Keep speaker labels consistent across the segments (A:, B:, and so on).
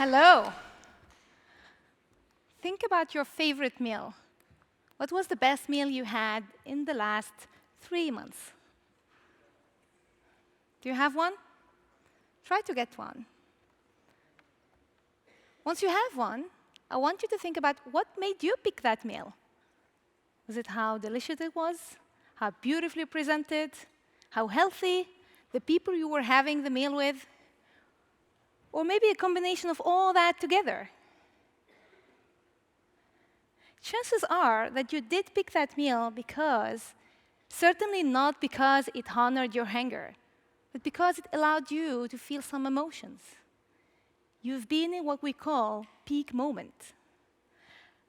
A: Hello. Think about your favorite meal. What was the best meal you had in the last 3 months? Do you have one? Try to get one. Once you have one, I want you to think about what made you pick that meal. Was it how delicious it was? How beautifully presented? How healthy? The people you were having the meal with? Or maybe a combination of all that together? Chances are that you did pick that meal because, certainly not because it honored your hunger, but because it allowed you to feel some emotions. You've been in what we call peak moment.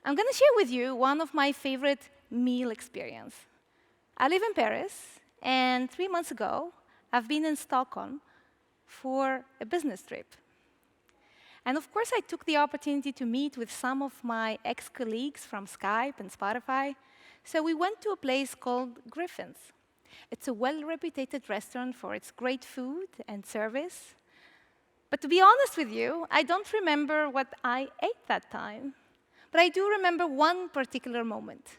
A: I'm going to share with you one of my favorite meal experience. I live in Paris, and 3 months ago, I've been in Stockholm for a business trip. And of course, I took the opportunity to meet with some of my ex-colleagues from Skype and Spotify. So we went to a place called Griffin's. It's a well-reputed restaurant for its great food and service. But to be honest with you, I don't remember what I ate that time. But I do remember one particular moment,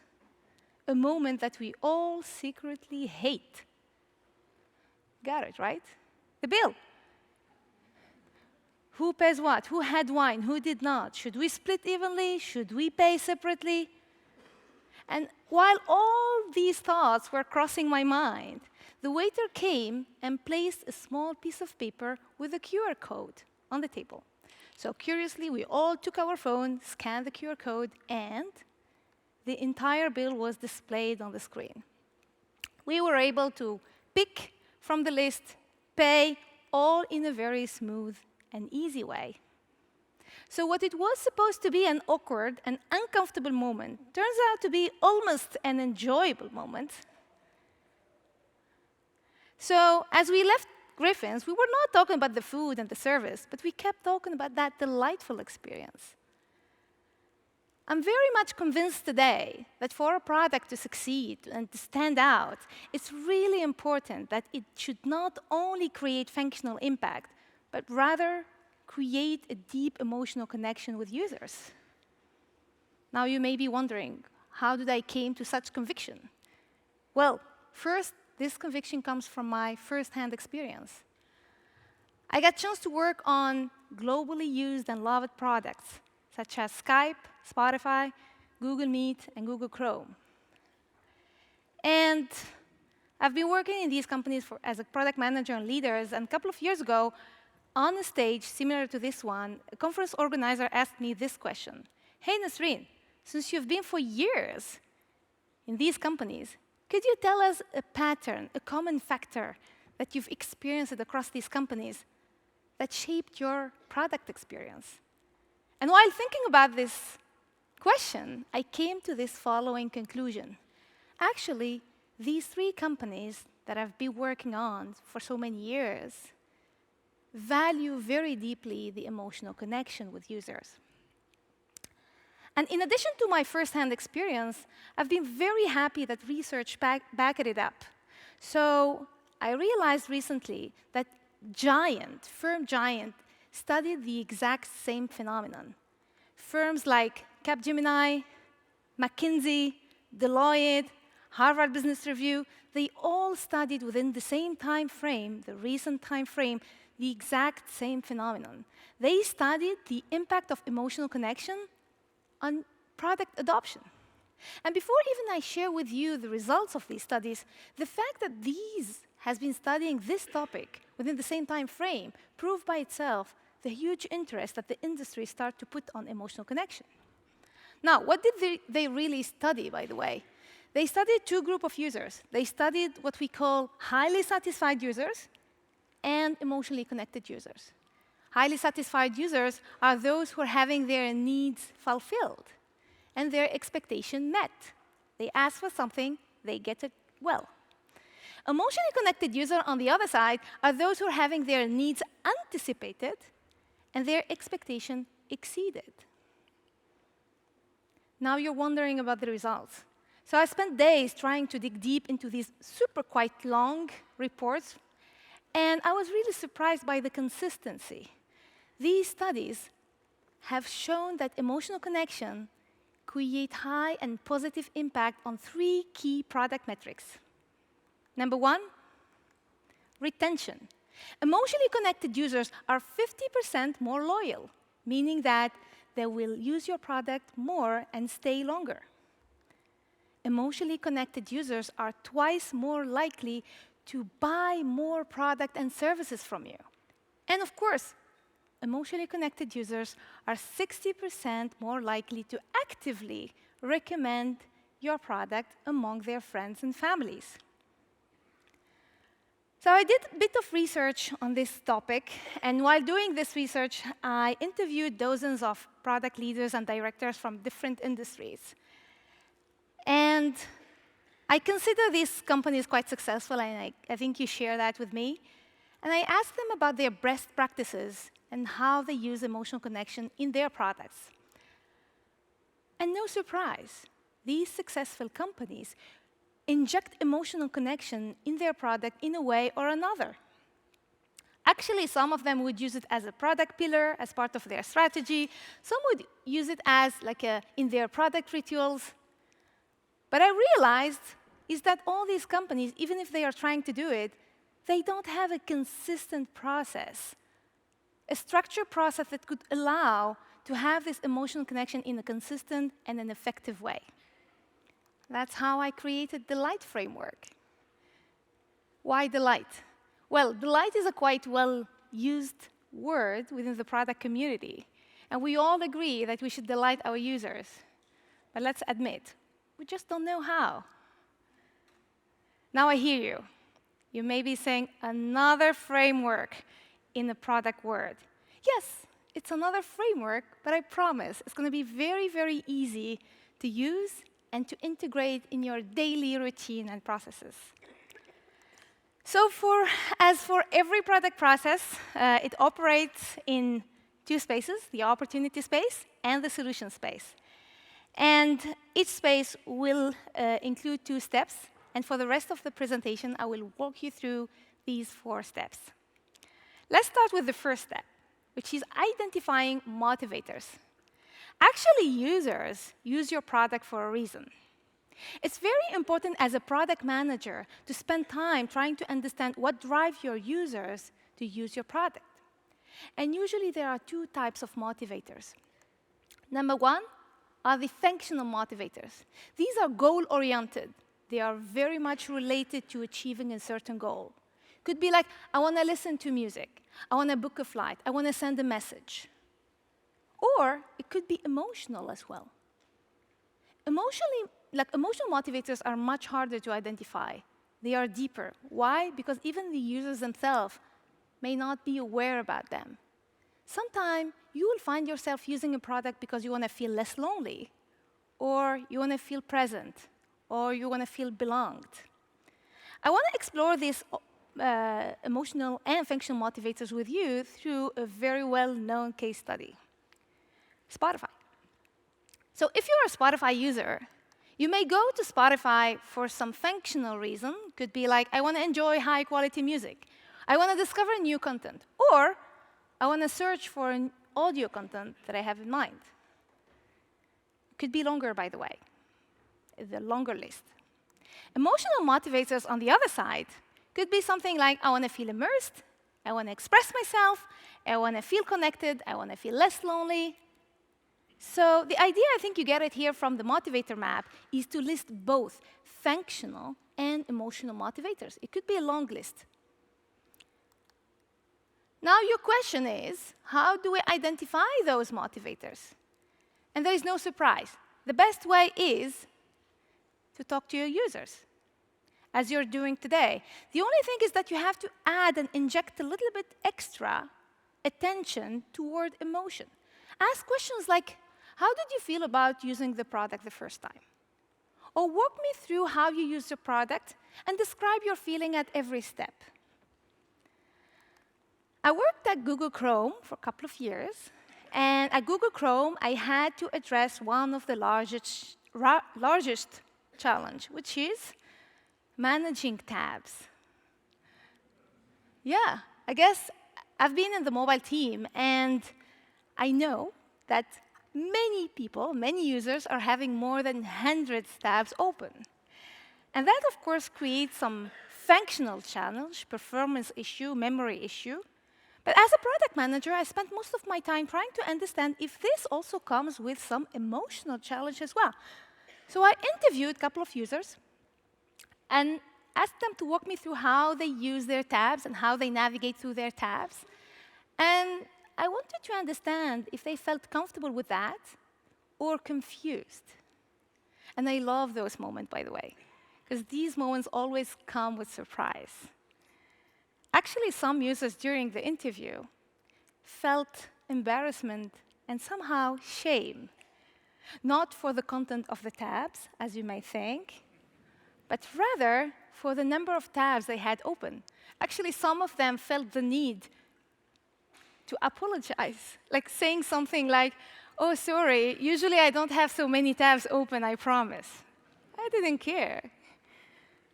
A: a moment that we all secretly hate. Got it, right? The bill. Who pays what? Who had wine? Who did not? Should we split evenly? Should we pay separately? And while all these thoughts were crossing my mind, the waiter came and placed a small piece of paper with a QR code on the table. So curiously, we all took our phone, scanned the QR code, and the entire bill was displayed on the screen. We were able to pick from the list, pay, all in a very smooth and easy way. So what it was supposed to be an awkward and uncomfortable moment turns out to be almost an enjoyable moment. So as we left Griffin's, we were not talking about the food and the service, but we kept talking about that delightful experience. I'm very much convinced today that for a product to succeed and to stand out, it's really important that it should not only create functional impact, but rather create a deep emotional connection with users. Now you may be wondering, how did I came to such conviction? Well, first, this conviction comes from my first-hand experience. I got a chance to work on globally used and loved products, such as Skype, Spotify, Google Meet, and Google Chrome. And I've been working in these companies as a product manager and leaders, and a couple of years ago, on a stage similar to this one, a conference organizer asked me this question. Hey, Nesrine, since you've been for years in these companies, could you tell us a pattern, a common factor that you've experienced across these companies that shaped your product experience? And while thinking about this question, I came to this following conclusion. Actually, these three companies that I've been working on for so many years value very deeply the emotional connection with users. And in addition to my first-hand experience, I've been very happy that research backed it up. So I realized recently that firm giant, studied the exact same phenomenon. Firms like Capgemini, McKinsey, Deloitte, Harvard Business Review, they all studied within the same time frame, the recent time frame, the exact same phenomenon. They studied the impact of emotional connection on product adoption. And before even I share with you the results of these studies, the fact that these has been studying this topic within the same time frame proved by itself the huge interest that the industry started to put on emotional connection. Now, what did they really study, by the way? They studied two groups of users. They studied what we call highly satisfied users and emotionally connected users. Highly satisfied users are those who are having their needs fulfilled and their expectation met. They ask for something, they get it well. Emotionally connected users, on the other side, are those who are having their needs anticipated and their expectation exceeded. Now you're wondering about the results. So I spent days trying to dig deep into these quite long reports, and I was really surprised by the consistency. These studies have shown that emotional connection create high and positive impact on 3 key product metrics. Number 1, retention. Emotionally connected users are 50% more loyal, meaning that they will use your product more and stay longer. Emotionally connected users are twice more likely to buy more product and services from you. And of course, emotionally connected users are 60% more likely to actively recommend your product among their friends and families. So I did a bit of research on this topic, and while doing this research, I interviewed dozens of product leaders and directors from different industries. And I consider these companies quite successful, and I think you share that with me. And I asked them about their best practices and how they use emotional connection in their products. And no surprise, these successful companies inject emotional connection in their product in a way or another. Actually, some of them would use it as a product pillar, as part of their strategy. Some would use it as in their product rituals. But I realized is that all these companies, even if they are trying to do it, they don't have a consistent process, a structured process that could allow to have this emotional connection in a consistent and an effective way. That's how I created the Light framework. Why delight? Well, delight is a quite well-used word within the product community. And we all agree that we should delight our users. But let's admit, we just don't know how. Now I hear you. You may be saying another framework in the product word. Yes, it's another framework, but I promise it's going to be very, very easy to use and to integrate in your daily routine and processes. So as for every product process, it operates in 2 spaces, the opportunity space and the solution space. And each space will include 2 steps. And for the rest of the presentation, I will walk you through these 4 steps. Let's start with the first step, which is identifying motivators. Actually, users use your product for a reason. It's very important as a product manager to spend time trying to understand what drives your users to use your product. And usually there are 2 types of motivators. Number 1 are the functional motivators. These are goal-oriented. They are very much related to achieving a certain goal. Could be like, I want to listen to music. I want to book a flight. I want to send a message. Or it could be emotional as well. Emotional motivators are much harder to identify. They are deeper. Why? Because even the users themselves may not be aware about them. Sometimes you will find yourself using a product because you want to feel less lonely, or you want to feel present, or you want to feel belonged. I want to explore these emotional and functional motivators with you through a very well-known case study. Spotify. So if you're a Spotify user, you may go to Spotify for some functional reason. Could be like, I want to enjoy high-quality music. I want to discover new content. Or I want to search for an audio content that I have in mind. Could be longer, by the way, the longer list. Emotional motivators on the other side could be something like, I want to feel immersed, I want to express myself, I want to feel connected, I want to feel less lonely. So the idea, I think you get it here from the motivator map, is to list both functional and emotional motivators. It could be a long list. Now your question is, how do we identify those motivators? And there is no surprise. The best way is to talk to your users, as you're doing today. The only thing is that you have to add and inject a little bit extra attention toward emotion. Ask questions like, how did you feel about using the product the first time? Or walk me through how you use the product and describe your feeling at every step. I worked at Google Chrome for a couple of years. And at Google Chrome, I had to address one of the largest challenge, which is managing tabs. Yeah, I guess I've been in the mobile team, and I know that many people, many users, are having more than 100 tabs open. And that, of course, creates some functional challenge, performance issue, memory issue. But as a product manager, I spent most of my time trying to understand if this also comes with some emotional challenge as well. So I interviewed a couple of users and asked them to walk me through how they use their tabs and how they navigate through their tabs. And I wanted to understand if they felt comfortable with that or confused. And I love those moments, by the way, because these moments always come with surprise. Actually, some users during the interview felt embarrassment and somehow shame, not for the content of the tabs, as you may think, but rather for the number of tabs they had open. Actually, some of them felt the need to apologize, like saying something like, "Oh, sorry, usually I don't have so many tabs open, I promise." I didn't care.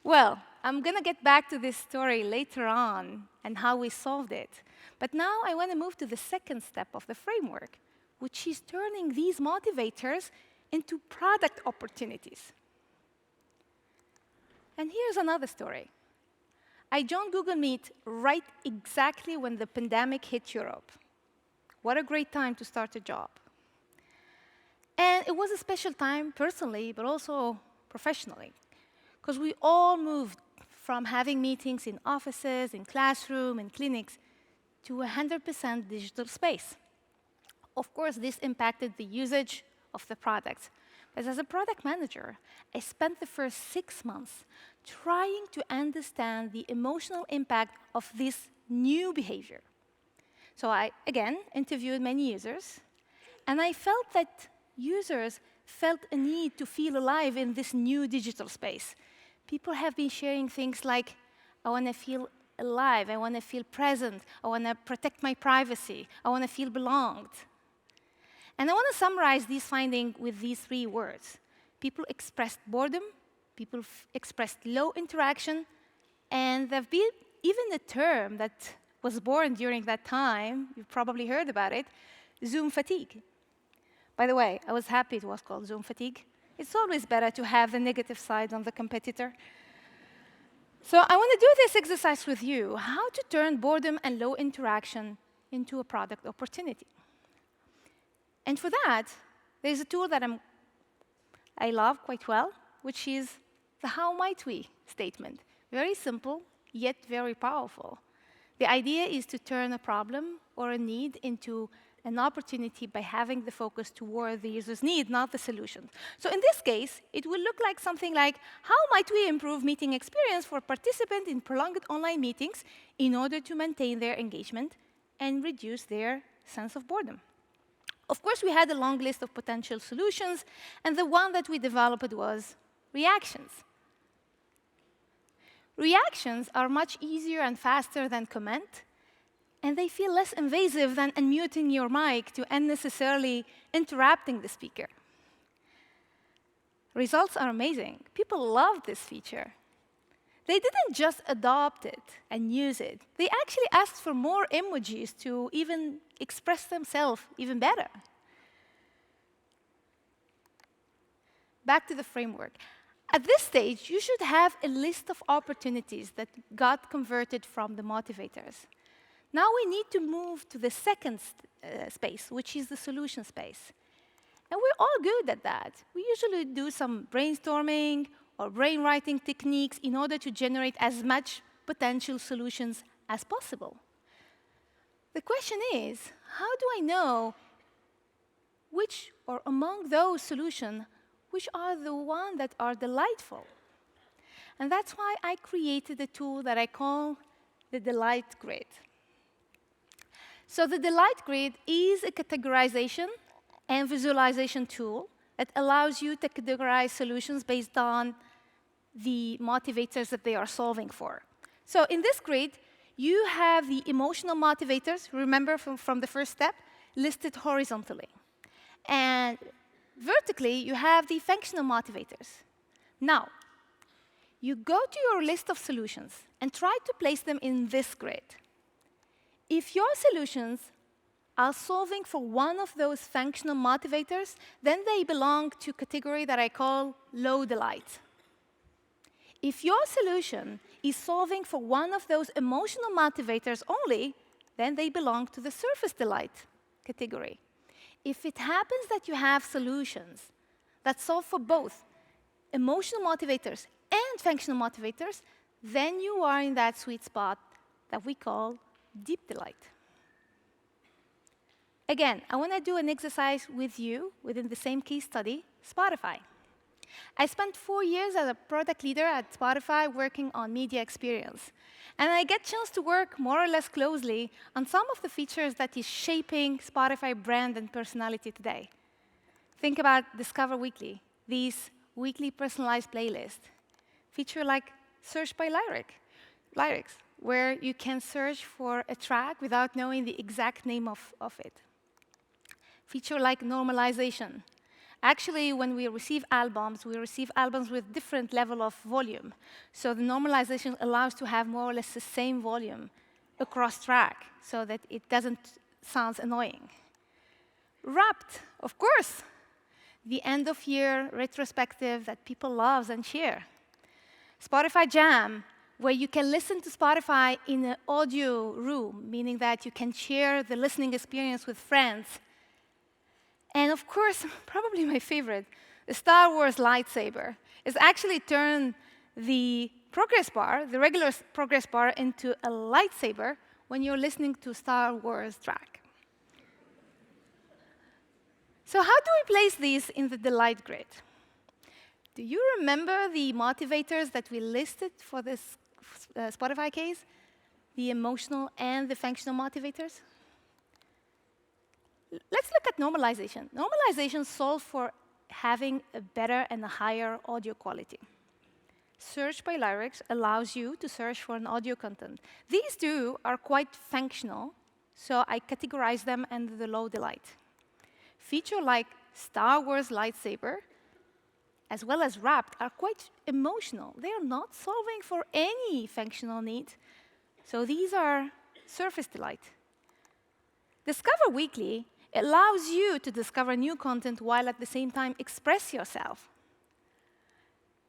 A: Well, I'm going to get back to this story later on and how we solved it. But now I want to move to the second step of the framework, which is turning these motivators into product opportunities. And here's another story. I joined Google Meet right exactly when the pandemic hit Europe. What a great time to start a job. And it was a special time personally, but also professionally, because we all moved from having meetings in offices, in classrooms, in clinics, to 100% digital space. Of course, this impacted the usage of the products. But as a product manager, I spent the first 6 months trying to understand the emotional impact of this new behavior. So I, again, interviewed many users, and I felt that users felt a need to feel alive in this new digital space. People have been sharing things like, "I want to feel alive, I want to feel present, I want to protect my privacy, I want to feel belonged." And I want to summarize these findings with these 3 words. People expressed boredom, people expressed low interaction, and there's been even a term that was born during that time, you've probably heard about it, Zoom fatigue. By the way, I was happy it was called Zoom fatigue. It's always better to have the negative side on the competitor. So I want to do this exercise with you, how to turn boredom and low interaction into a product opportunity. And for that, there's a tool that I love quite well, which is the "how might we" statement. Very simple, yet very powerful. The idea is to turn a problem or a need into an opportunity by having the focus toward the user's need, not the solution. So in this case, it will look like something like, how might we improve meeting experience for participants in prolonged online meetings in order to maintain their engagement and reduce their sense of boredom? Of course, we had a long list of potential solutions, and the one that we developed was reactions. Reactions are much easier and faster than comment, and they feel less invasive than unmuting your mic to unnecessarily interrupting the speaker. Results are amazing. People love this feature. They didn't just adopt it and use it. They actually asked for more emojis to even express themselves even better. Back to the framework. At this stage, you should have a list of opportunities that got converted from the motivators. Now we need to move to the second space, which is the solution space. And we're all good at that. We usually do some brainstorming or brainwriting techniques in order to generate as much potential solutions as possible. The question is, how do I know which, or among those solutions, which are the ones that are delightful? And that's why I created a tool that I call the Delight Grid. So the Delight Grid is a categorization and visualization tool that allows you to categorize solutions based on the motivators that they are solving for. So in this grid, you have the emotional motivators, remember from the first step, listed horizontally. And vertically, you have the functional motivators. Now, you go to your list of solutions and try to place them in this grid. If your solutions are solving for one of those functional motivators, then they belong to a category that I call low delight. If your solution is solving for one of those emotional motivators only, then they belong to the surface delight category. If it happens that you have solutions that solve for both emotional motivators and functional motivators, then you are in that sweet spot that we call deep delight. Again, I want to do an exercise with you within the same case study, Spotify. I spent 4 years as a product leader at Spotify working on media experience. And I get a chance to work more or less closely on some of the features that is shaping Spotify brand and personality today. Think about Discover Weekly, these weekly personalized playlists. Feature like search by lyrics, where you can search for a track without knowing the exact name of it. Feature like normalization. Actually, when we receive albums with different level of volume. So the normalization allows to have more or less the same volume across track so that it doesn't sound annoying. Wrapped, of course, the end-of-year retrospective that people love and share. Spotify Jam, where you can listen to Spotify in an audio room, meaning that you can share the listening experience with friends. And of course, probably my favorite, the Star Wars lightsaber, is actually turned the progress bar, the regular progress bar, into a lightsaber when you're listening to Star Wars track. So how do we place these in the delight grid? Do you remember the motivators that we listed for this Spotify case? The emotional and the functional motivators? Let's look at normalization. Normalization solves for having a better and a higher audio quality. Search by lyrics allows you to search for an audio content. These two are quite functional, so I categorize them under the low delight. Feature like Star Wars lightsaber, as well as Wrapped, are quite emotional. They are not solving for any functional need, so these are surface delight. Discover Weekly allows you to discover new content while at the same time express yourself.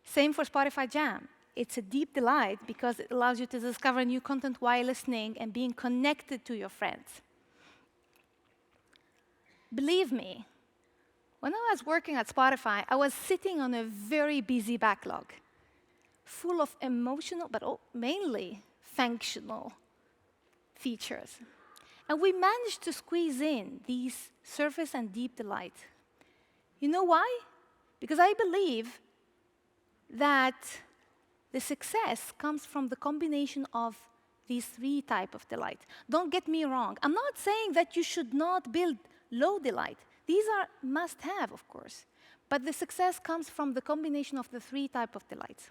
A: Same for Spotify Jam. It's a deep delight because it allows you to discover new content while listening and being connected to your friends. Believe me, when I was working at Spotify, I was sitting on a very busy backlog, full of emotional, but mainly functional features. And we managed to squeeze in these surface and deep delight. You know why? Because I believe that the success comes from the combination of these three types of delight. Don't get me wrong. I'm not saying that you should not build low delight. These are must-have, of course. But the success comes from the combination of the three types of delights.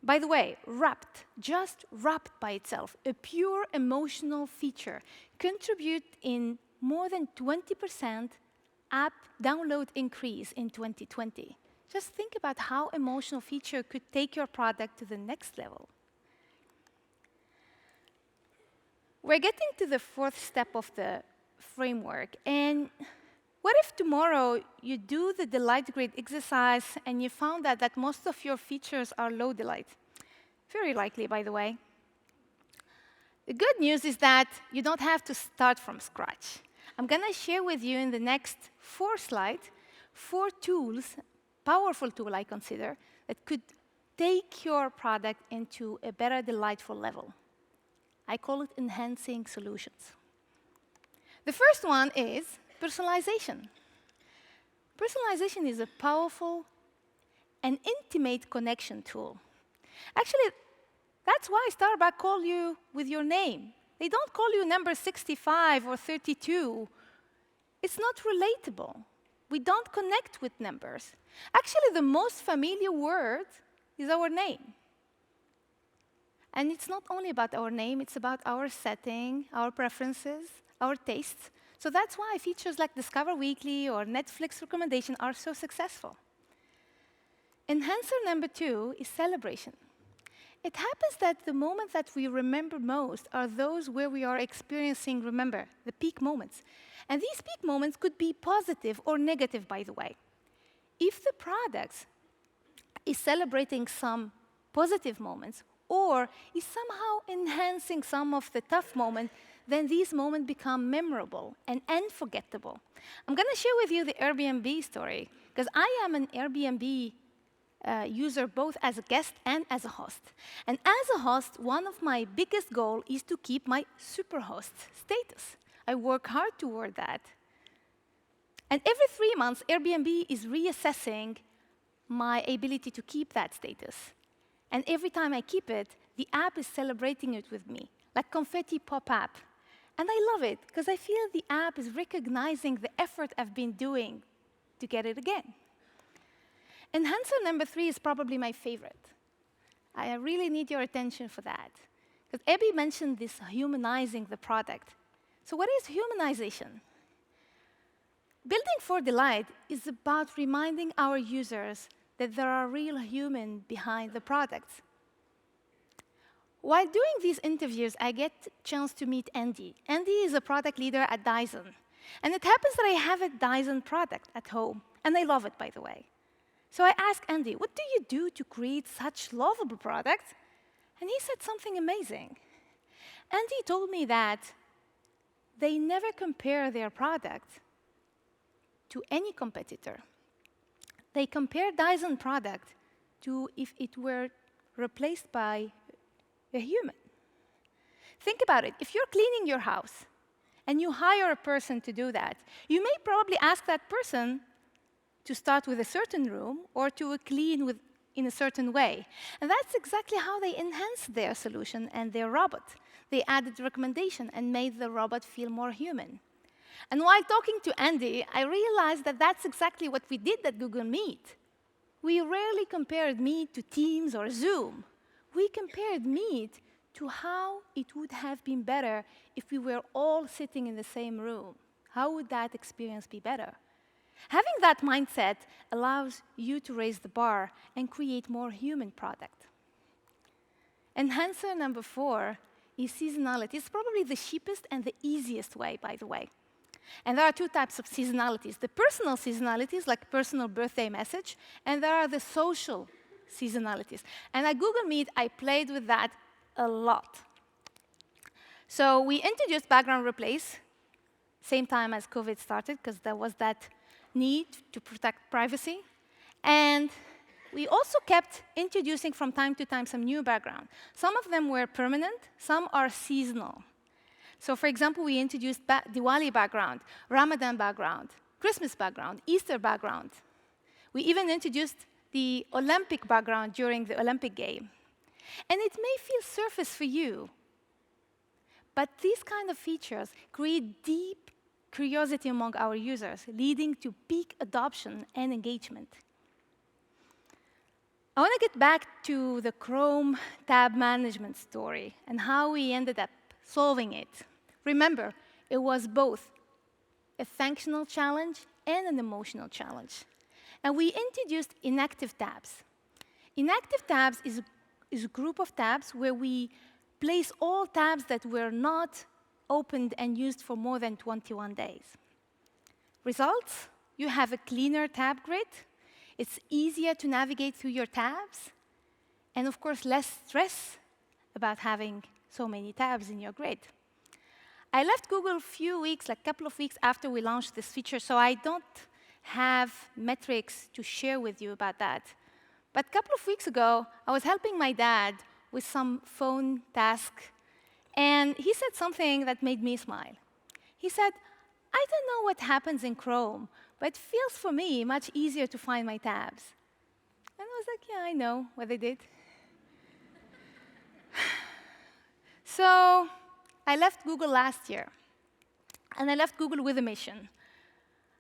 A: By the way, Wrapped, just Wrapped by itself, a pure emotional feature, contribute in more than 20% app download increase in 2020. Just think about how emotional feature could take your product to the next level. We're getting to the fourth step of the framework. And what if tomorrow you do the delight grid exercise and you found out that most of your features are low delight? Very likely, by the way. The good news is that you don't have to start from scratch. I'm going to share with you in the next 4 slides 4 tools, powerful tools I consider, that could take your product into a better delightful level. I call it enhancing solutions. The first one is personalization. Personalization is a powerful and intimate connection tool. Actually, that's why Starbucks call you with your name. They don't call you number 65 or 32. It's not relatable. We don't connect with numbers. Actually, the most familiar word is our name. And it's not only about our name, it's about our setting, our preferences, our tastes. So that's why features like Discover Weekly or Netflix recommendation are so successful. Enhancer number 2 is celebration. It happens that the moments that we remember most are those where we are experiencing, remember, the peak moments. And these peak moments could be positive or negative, by the way. If the product is celebrating some positive moments or is somehow enhancing some of the tough moments, then these moments become memorable and unforgettable. I'm going to share with you the Airbnb story, because I am an Airbnb user both as a guest and as a host. And as a host, one of my biggest goals is to keep my superhost status. I work hard toward that. And every 3 months, Airbnb is reassessing my ability to keep that status. And every time I keep it, the app is celebrating it with me, like confetti pop-up. And I love it, because I feel the app is recognizing the effort I've been doing to get it again. Enhancer number 3 is probably my favorite. I really need your attention for that. Because Abby mentioned this humanizing the product. So what is humanization? Building for Delight is about reminding our users that there are real humans behind the products. While doing these interviews, I get a chance to meet Andy. Andy is a product leader at Dyson. And it happens that I have a Dyson product at home. And I love it, by the way. So I asked Andy, what do you do to create such lovable products? And he said something amazing. Andy told me that they never compare their product to any competitor. They compare Dyson product to if it were replaced by a human. Think about it. If you're cleaning your house and you hire a person to do that, you may probably ask that person to start with a certain room or to clean in a certain way. And that's exactly how they enhanced their solution and their robot. They added recommendation and made the robot feel more human. And while talking to Andy, I realized that that's exactly what we did at Google Meet. We rarely compared Meet to Teams or Zoom. We compared Meet to how it would have been better if we were all sitting in the same room. How would that experience be better? Having that mindset allows you to raise the bar and create more human product. Enhancer number 4 is seasonality. It's probably the cheapest and the easiest way, by the way. And there are 2 types of seasonalities. The personal seasonalities, like personal birthday message, and there are the social seasonalities. And at Google Meet, I played with that a lot. So we introduced background replace, same time as COVID started, because there was that need to protect privacy. And we also kept introducing from time to time some new background. Some of them were permanent, some are seasonal. So for example, we introduced Diwali background, Ramadan background, Christmas background, Easter background. We even introduced the Olympic background during the Olympic game. And it may feel surface for you, but these kind of features create deep curiosity among our users, leading to peak adoption and engagement. I want to get back to the Chrome tab management story and how we ended up solving it. Remember, it was both a functional challenge and an emotional challenge. And we introduced inactive tabs. Inactive tabs is a group of tabs where we place all tabs that were not opened and used for more than 21 days. Results? You have a cleaner tab grid. It's easier to navigate through your tabs. And of course, less stress about having so many tabs in your grid. I left Google a few weeks, like a couple of weeks after we launched this feature, so I don't have metrics to share with you about that. But a couple of weeks ago, I was helping my dad with some phone task, and he said something that made me smile. He said, I don't know what happens in Chrome, but it feels for me much easier to find my tabs. And I was like, yeah, I know what they did. So I left Google last year, and I left Google with a mission.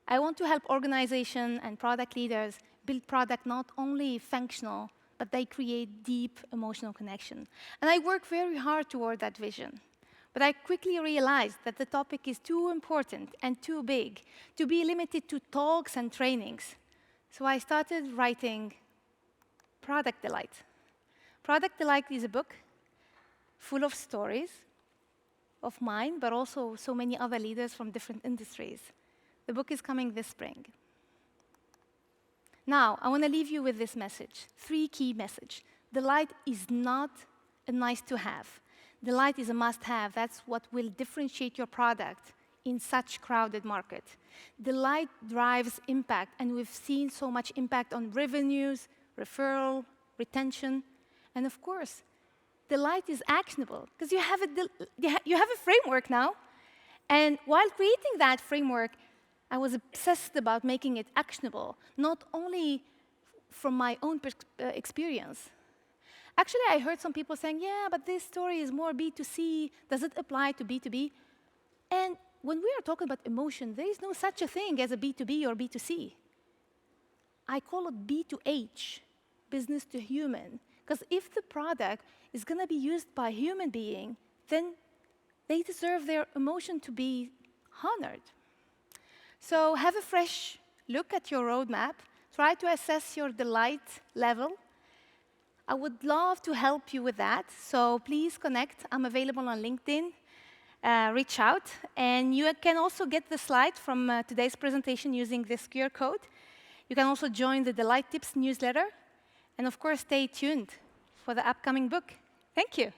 A: I want to help organizations and product leaders build product not only functional, but they create deep emotional connection. And I work very hard toward that vision. But I quickly realized that the topic is too important and too big to be limited to talks and trainings. So I started writing Product Delight. Product Delight is a book full of stories of mine, but also so many other leaders from different industries. The book is coming this spring. Now, I want to leave you with this message, 3 key messages. Delight is not a nice to have. Delight is a must-have. That's what will differentiate your product in such crowded market. Delight drives impact, and we've seen so much impact on revenues, referral, retention, and of course, delight is actionable because you have a framework now. And while creating that framework, I was obsessed about making it actionable, not only from my own experience. Actually, I heard some people saying, yeah, but this story is more B2C. Does it apply to B2B? And when we are talking about emotion, there is no such a thing as a B2B or B2C. I call it B2H, business to human. Because if the product is going to be used by a human being, then they deserve their emotion to be honored. So have a fresh look at your roadmap. Try to assess your delight level. I would love to help you with that. So please connect. I'm available on LinkedIn. Reach out. And you can also get the slides from today's presentation using this QR code. You can also join the Delight Tips newsletter. And of course, stay tuned for the upcoming book. Thank you.